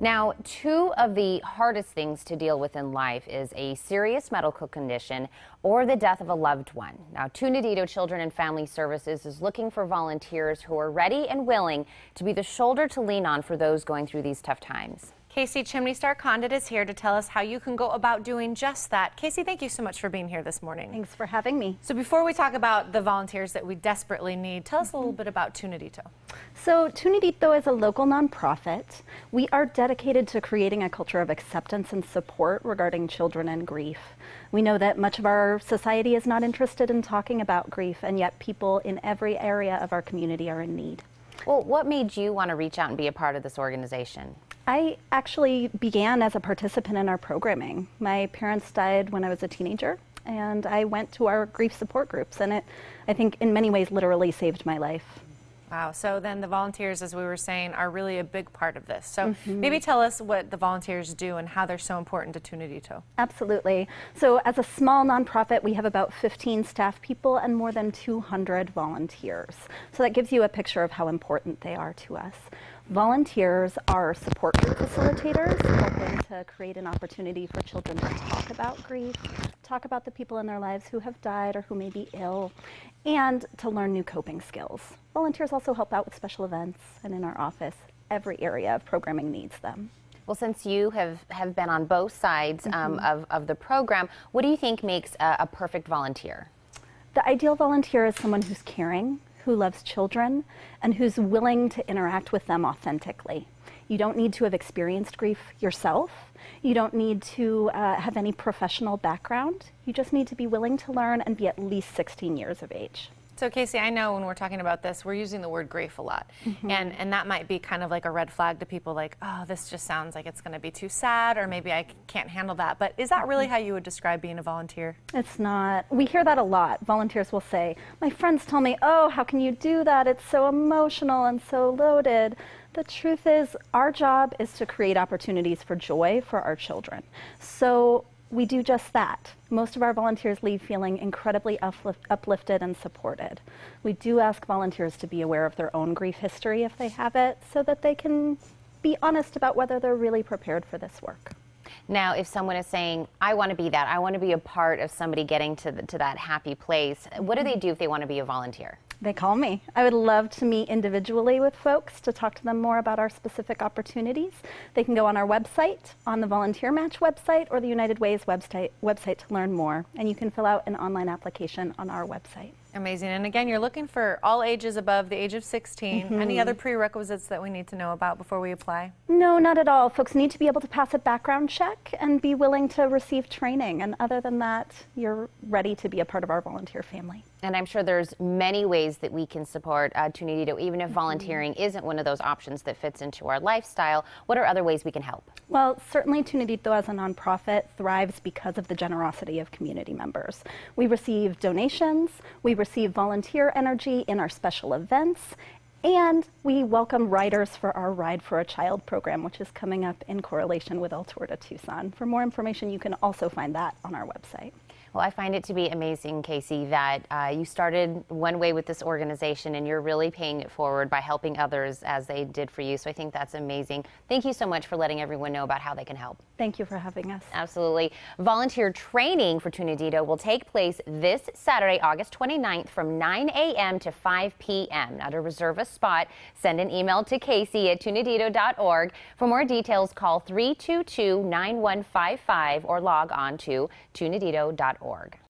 Now, two of the hardest things to deal with in life is a serious medical condition or the death of a loved one. Now, Nidito Children and Family Services is looking for volunteers who are ready and willing to be the shoulder to lean on for those going through these tough times. Casey, Chimneystar Condit is here to tell us how you can go about doing just that. Casey, thank you so much for being here this morning. Thanks for having me. So before we talk about the volunteers that we desperately need, tell us a little bit about Nudito. So Nudito is a local nonprofit. We are dedicated to creating a culture of acceptance and support regarding children and grief. We know that much of our society is not interested in talking about grief, and yet people in every area of our community are in need. Well, what made you want to reach out and be a part of this organization? I actually began as a participant in our programming. My parents died when I was a teenager, and I went to our grief support groups, and it, I think, in many ways literally saved my life. Wow, so then the volunteers, as we were saying, are really a big part of this. So maybe tell us what the volunteers do and how they're so important to Nudito. Absolutely. So as a small nonprofit, we have about 15 staff people and more than 200 volunteers. So that gives you a picture of how important they are to us. Volunteers are support group facilitators, helping to create an opportunity for children to talk about grief, talk about the people in their lives who have died or who may be ill, and to learn new coping skills. Volunteers also help out with special events, and in our office, every area of programming needs them. Well, since you have been on both sides of the program, what do you think makes a perfect volunteer? The ideal volunteer is someone who's caring, who loves children, and who's willing to interact with them authentically. You don't need to have experienced grief yourself. You don't need to have any professional background. You just need to be willing to learn and be at least 16 years of age. So Casey, I know when we're talking about this, we're using the word grief a lot. And that might be kind of like a red flag to people, like, oh, this just sounds like it's going to be too sad, or maybe I can't handle that. But is that really how you would describe being a volunteer? It's not. We hear that a lot. Volunteers will say, my friends tell me, oh, how can you do that? It's so emotional and so loaded. The truth is, our job is to create opportunities for joy for our children. So we do just that. Most of our volunteers leave feeling incredibly uplifted and supported. We do ask volunteers to be aware of their own grief history if they have it, so that they can be honest about whether they're really prepared for this work. Now, if someone is saying, I want to be that, I want to be a part of somebody getting to that happy place, what do they do if they want to be a volunteer? They call me. I would love to meet individually with folks to talk to them more about our specific opportunities. They can go on our website, on the Volunteer Match website, or the United Way's website to learn more. And you can fill out an online application on our website. Amazing. And again, you're looking for all ages above the age of 16. Any other prerequisites that we need to know about before we apply? No, not at all. Folks need to be able to pass a background check and be willing to receive training. And other than that, you're ready to be a part of our volunteer family. And I'm sure there's many ways that we can support Nudito, even if volunteering isn't one of those options that fits into our lifestyle. What are other ways we can help? Well, certainly Nudito as a nonprofit thrives because of the generosity of community members. We receive donations, we receive volunteer energy in our special events, and we welcome riders for our Ride for a Child program, which is coming up in correlation with El Tour de Tucson. For more information, you can also find that on our website. Well, I find it to be amazing, Casey, that you started one way with this organization and you're really paying it forward by helping others as they did for you. So I think that's amazing. Thank you so much for letting everyone know about how they can help. Thank you for having us. Absolutely. Volunteer training for Nudito will take place this Saturday, August 29th from 9 a.m. to 5 p.m. Now, to reserve a spot, send an email to Casey at Nidito.org. For more details, call 322-9155 or log on to Nidito.org.